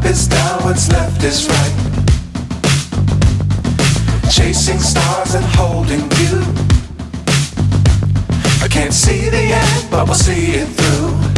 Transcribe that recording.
is down, what's left is right. Chasing stars and holding you. I can't see the end, but we'll see it through.